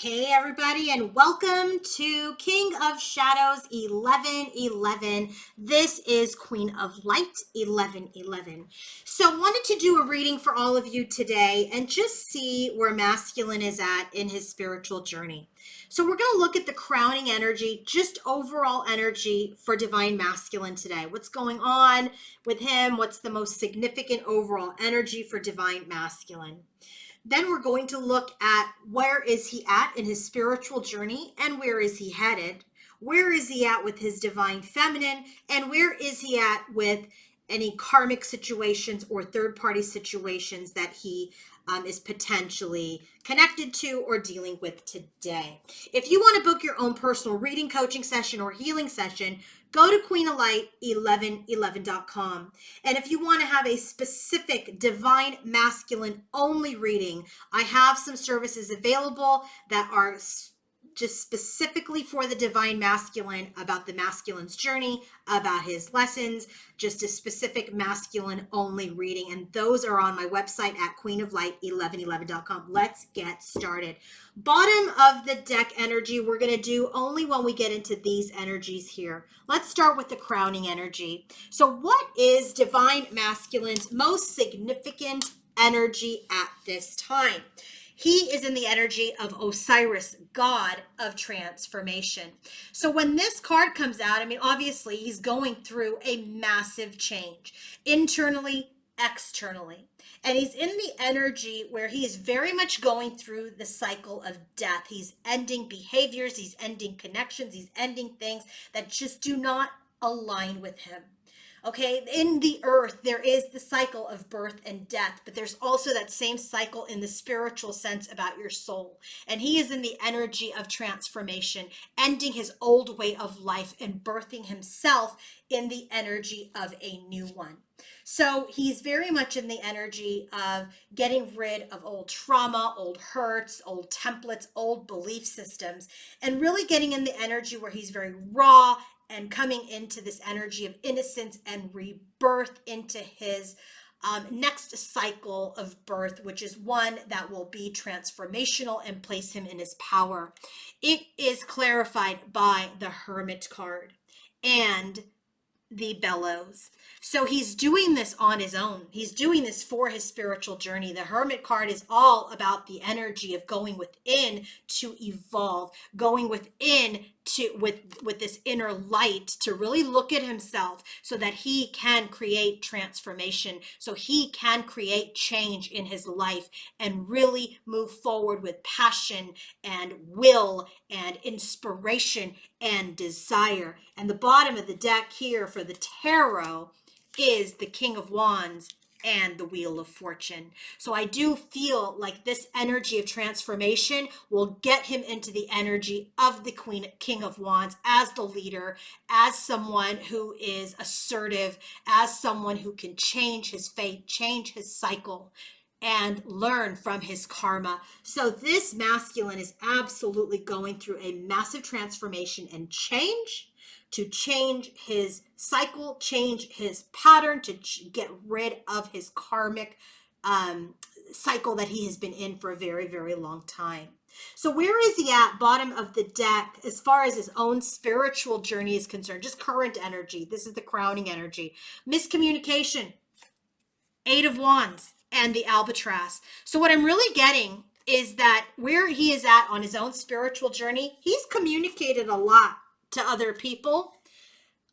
Hey everybody, and welcome to King of Shadows 1111. This is Queen of Light 1111. So wanted to do a reading for all of you today and just see where masculine is at in his spiritual journey. So we're going to look at the crowning energy, just overall energy for divine masculine today. What's going on with him? What's the most significant overall energy for divine masculine? Then we're going to look at where is he at in his spiritual journey and where is he headed? Where is he at with his divine feminine? And where is he at with any karmic situations or third-party situations that he is potentially connected to or dealing with today? If you want to book your own personal reading, coaching session, or healing session, go to queenoflight1111.com. And if you want to have a specific divine masculine only reading, I have some services available that are just specifically for the divine masculine, about the masculine's journey, about his lessons, just a specific masculine only reading. And those are on my website at queenoflight1111.com. Let's get started. Bottom of the deck energy, we're going to do only when we get into these energies here. Let's start with the crowning energy. So what is divine masculine's most significant energy at this time? He is in the energy of Osiris, god of transformation. So when this card comes out, I mean, obviously he's going through a massive change, internally, externally. And he's in the energy where he is very much going through the cycle of death. He's ending behaviors, he's ending connections, he's ending things that just do not align with him. Okay, in the earth, there is the cycle of birth and death, but there's also that same cycle in the spiritual sense about your soul. And he is in the energy of transformation, ending his old way of life and birthing himself in the energy of a new one. So he's very much in the energy of getting rid of old trauma, old hurts, old templates, old belief systems, and really getting in the energy where he's very raw and coming into this energy of innocence and rebirth into his next cycle of birth, which is one that will be transformational and place him in his power. It is clarified by the Hermit card and the bellows. So he's doing this on his own. He's doing this for his spiritual journey. The Hermit card is all about the energy of going within to evolve, going within to with this inner light to really look at himself so that he can create transformation, so he can create change in his life and really move forward with passion and will and inspiration and desire. And the bottom of the deck here for the tarot is the King of Wands and the Wheel of Fortune. So I do feel like this energy of transformation will get him into the energy of the King of Wands as the leader, as someone who is assertive, as someone who can change his fate, change his cycle, and learn from his karma. So this masculine is absolutely going through a massive transformation and change, to change his cycle, change his pattern, to get rid of his karmic cycle that he has been in for a very, very long time. So where is he at, bottom of the deck, as far as his own spiritual journey is concerned? Just current energy. This is the crowning energy. Miscommunication, Eight of Wands, and the Albatross. So what I'm really getting is that where he is at on his own spiritual journey, he's communicated a lot to other people,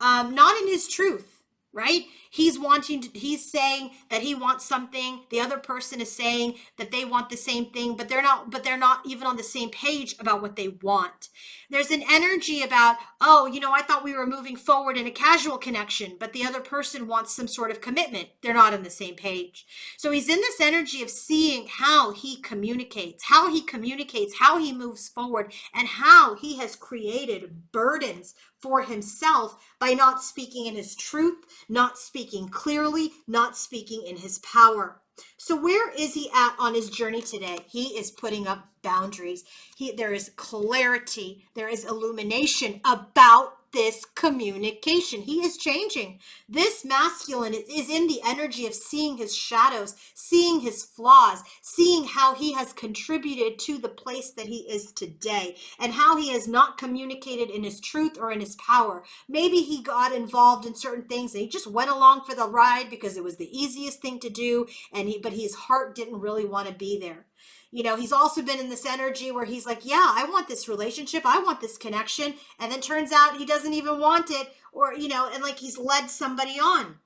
not in his truth, right? He's saying that he wants something. The other person is saying that they want the same thing, but they're not even on the same page about what they want. There's an energy about, oh, I thought we were moving forward in a casual connection, but the other person wants some sort of commitment. They're not on the same page. So he's in this energy of seeing how he communicates, how he moves forward, and how he has created burdens for himself by not speaking in his truth, not speaking clearly, not speaking in his power. So where is he at on his journey today? He is putting up boundaries. There is clarity. There is illumination about this communication. He is changing. This masculine is in the energy of seeing his shadows, seeing his flaws, seeing how he has contributed to the place that he is today, and how he has not communicated in his truth or in his power. Maybe he got involved in certain things and he just went along for the ride because it was the easiest thing to do, but his heart didn't really want to be there. You know, he's also been in this energy where he's like, yeah, I want this relationship, I want this connection, and then turns out he doesn't even want it, or, you know, and like he's led somebody on.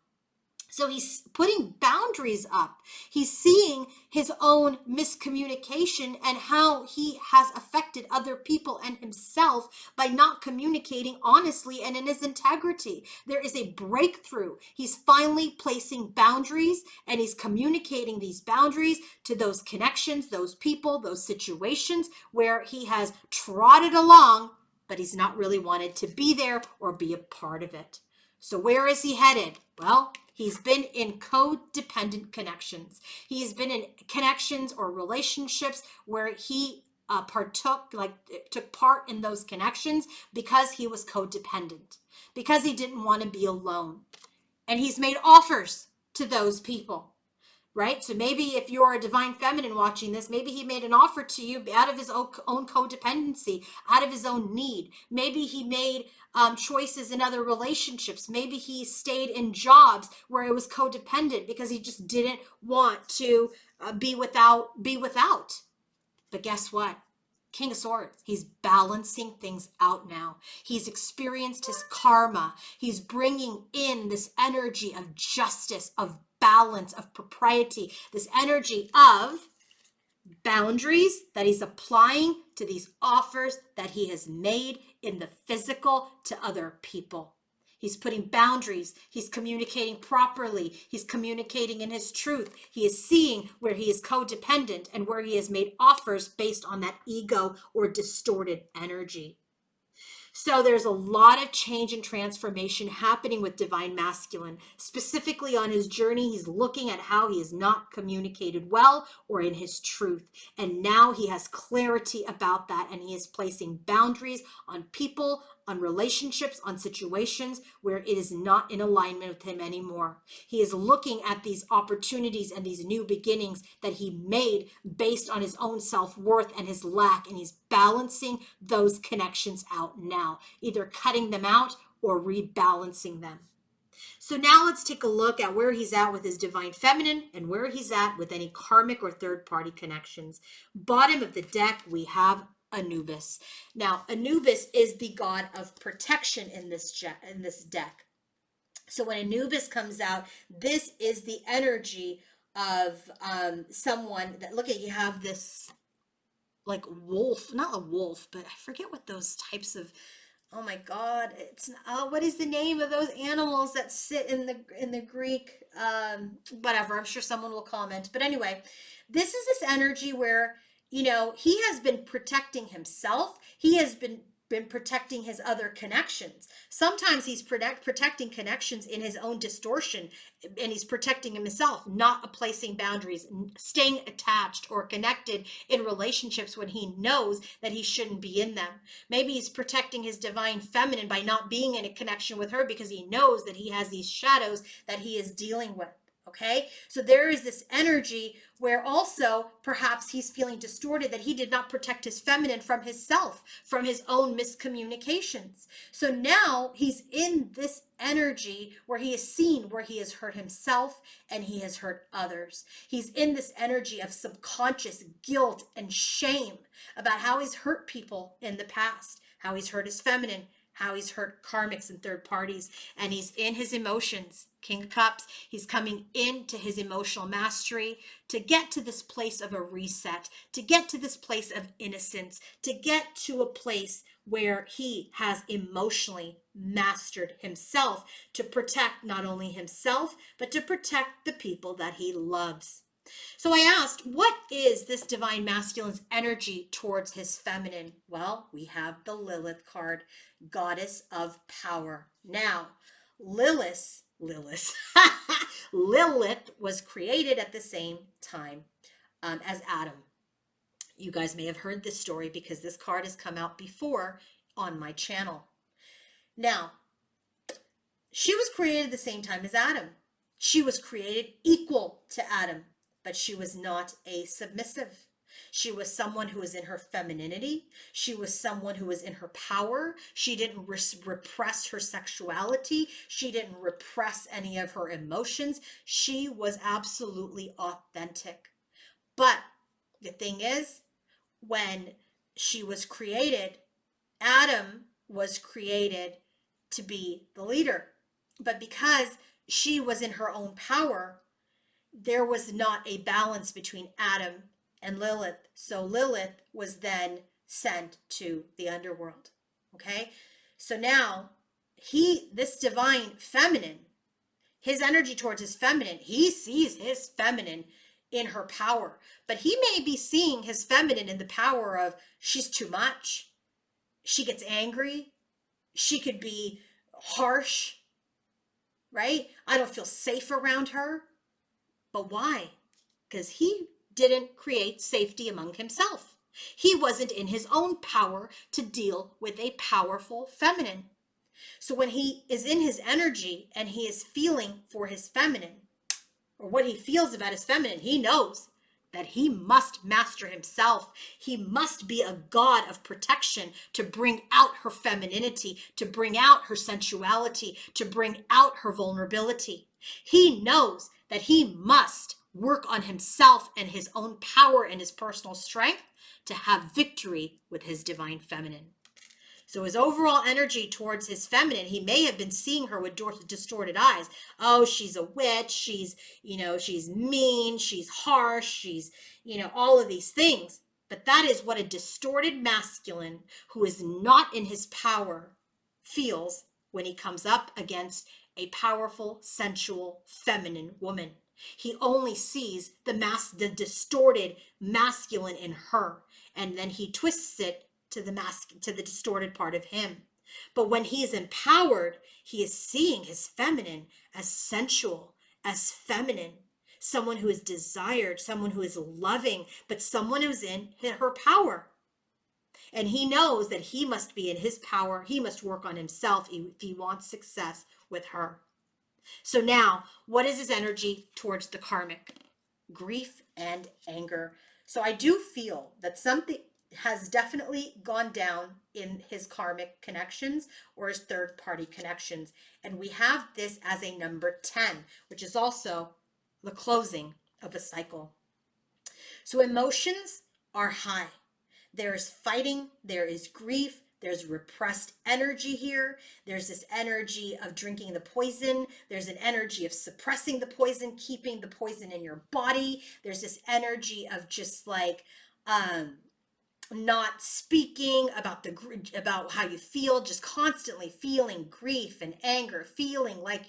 So he's putting boundaries up. He's seeing his own miscommunication and how he has affected other people and himself by not communicating honestly and in his integrity. There is a breakthrough. He's finally placing boundaries, and he's communicating these boundaries to those connections, those people, those situations where he has trotted along, but he's not really wanted to be there or be a part of it. So where is he headed? Well, he's been in codependent connections. He's been in connections or relationships where he took part in those connections because he was codependent, because he didn't want to be alone. And he's made offers to those people. Right? So maybe if you're a divine feminine watching this, maybe he made an offer to you out of his own codependency, out of his own need. Maybe he made choices in other relationships. Maybe he stayed in jobs where it was codependent because he just didn't want to be without. But guess what? King of Swords, he's balancing things out now. He's experienced his karma. He's bringing in this energy of justice, of balance, of propriety, this energy of boundaries that he's applying to these offers that he has made in the physical to other people. He's putting boundaries. He's communicating properly. He's communicating in his truth. He is seeing where he is codependent and where he has made offers based on that ego or distorted energy. So there's a lot of change and transformation happening with Divine Masculine. Specifically on his journey, he's looking at how he has not communicated well or in his truth. And now he has clarity about that, and he is placing boundaries on people, on relationships, on situations where it is not in alignment with him anymore. He is looking at these opportunities and these new beginnings that he made based on his own self-worth and his lack, and he's balancing those connections out now, either cutting them out or rebalancing them. So now let's take a look at where he's at with his divine feminine and where he's at with any karmic or third-party connections. Bottom of the deck, we have Anubis. Now, Anubis is the god of protection in this deck. So when Anubis comes out, this is the energy of someone that, look at, you have this like wolf, not a wolf, but I forget what those types of, oh my God, it's what is the name of those animals that sit in the Greek? Whatever, I'm sure someone will comment. But anyway, this is this energy where, you know, he has been protecting himself. He has been protecting his other connections. Sometimes he's protecting connections in his own distortion, and he's protecting himself, not placing boundaries, staying attached or connected in relationships when he knows that he shouldn't be in them. Maybe he's protecting his divine feminine by not being in a connection with her because he knows that he has these shadows that he is dealing with. Okay, so there is this energy where also perhaps he's feeling distorted, that he did not protect his feminine from himself, from his own miscommunications. So now he's in this energy where he is seen where he has hurt himself and he has hurt others. He's in this energy of subconscious guilt and shame about how he's hurt people in the past, how he's hurt his feminine, how he's hurt karmics and third parties, and he's in his emotions. King of Cups, he's coming into his emotional mastery to get to this place of a reset, to get to this place of innocence, to get to a place where he has emotionally mastered himself to protect not only himself, but to protect the people that he loves. So I asked, what is this divine masculine's energy towards his feminine? Well, we have the Lilith card, goddess of power. Now, Lilith was created at the same time as Adam. You guys may have heard this story because this card has come out before on my channel. Now, she was created at the same time as Adam. She was created equal to Adam, but she was not a submissive. She was someone who was in her femininity. She was someone who was in her power. She didn't repress her sexuality. She didn't repress any of her emotions. She was absolutely authentic. But the thing is, when she was created, Adam was created to be the leader. But because she was in her own power, there was not a balance between Adam and Lilith. So Lilith was then sent to the underworld. Okay? So now this divine feminine, his energy towards his feminine, he sees his feminine in her power. But he may be seeing his feminine in the power of she's too much. She gets angry. She could be harsh, right? I don't feel safe around her. But why? Because he didn't create safety among himself. He wasn't in his own power to deal with a powerful feminine. So when he is in his energy and he is feeling for his feminine, or what he feels about his feminine, he knows that he must master himself. He must be a god of protection to bring out her femininity, to bring out her sensuality, to bring out her vulnerability. He knows that he must work on himself and his own power and his personal strength to have victory with his divine feminine. So his overall energy towards his feminine, he may have been seeing her with distorted eyes. Oh, she's a witch. She's mean. She's harsh. She's, all of these things. But that is what a distorted masculine who is not in his power feels when he comes up against a powerful, sensual, feminine woman. He only sees the distorted masculine in her, and then he twists it to the distorted part of him. But when he is empowered, he is seeing his feminine as sensual, as feminine, someone who is desired, someone who is loving, but someone who's in her power. And he knows that he must be in his power. He must work on himself if he wants success with her. So now, what is his energy towards the karmic? Grief and anger. So I do feel that something has definitely gone down in his karmic connections or his third party connections. And we have this as a number 10, which is also the closing of a cycle. So emotions are high. There is fighting, there is grief, there's repressed energy here. There's this energy of drinking the poison. There's an energy of suppressing the poison, keeping the poison in your body. There's this energy of just like not speaking about how you feel, just constantly feeling grief and anger, feeling like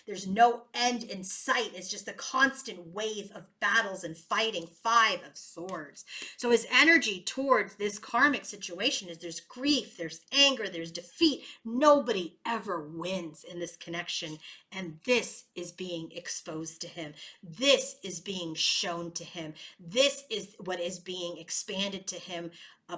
there's no end in sight. It's just a constant wave of battles and fighting. 5 of Swords. So his energy towards this karmic situation is there's grief, there's anger, there's defeat. Nobody ever wins in this connection. And this is being exposed to him. This is being shown to him. This is what is being expanded to him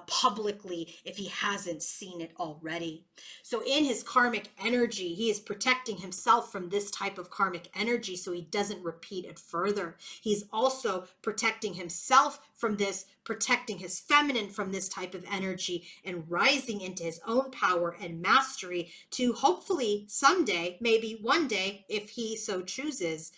publicly if he hasn't seen it already. So in his karmic energy, he is protecting himself from this type of karmic energy so he doesn't repeat it further. He's also protecting himself from this, protecting his feminine from this type of energy, and rising into his own power and mastery to hopefully someday, maybe one day, if he so chooses,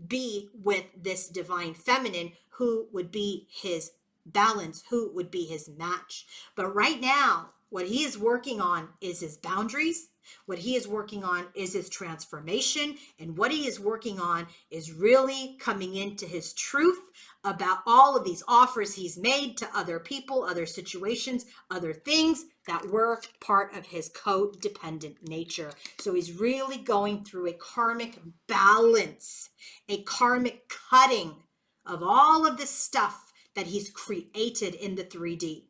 be with this divine feminine who would be his balance, who would be his match. But right now, what he is working on is his boundaries. What he is working on is his transformation. And what he is working on is really coming into his truth about all of these offers he's made to other people, other situations, other things that were part of his codependent nature. So he's really going through a karmic balance, a karmic cutting of all of this stuff that he's created in the 3D,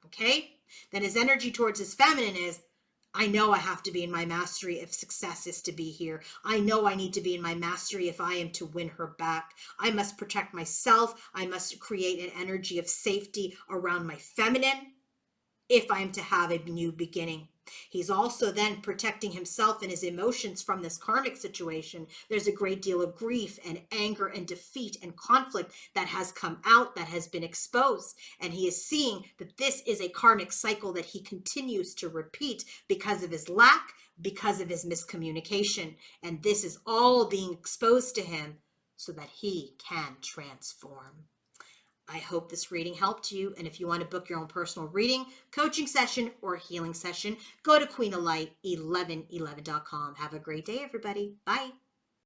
okay? Then his energy towards his feminine is, I know I have to be in my mastery if success is to be here. I know I need to be in my mastery if I am to win her back. I must protect myself. I must create an energy of safety around my feminine if I'm to have a new beginning. He's also then protecting himself and his emotions from this karmic situation. There's a great deal of grief and anger and defeat and conflict that has come out, that has been exposed. And he is seeing that this is a karmic cycle that he continues to repeat because of his lack, because of his miscommunication. And this is all being exposed to him so that he can transform. I hope this reading helped you. And if you want to book your own personal reading, coaching session, or healing session, go to queenoflight1111.com. Have a great day, everybody. Bye.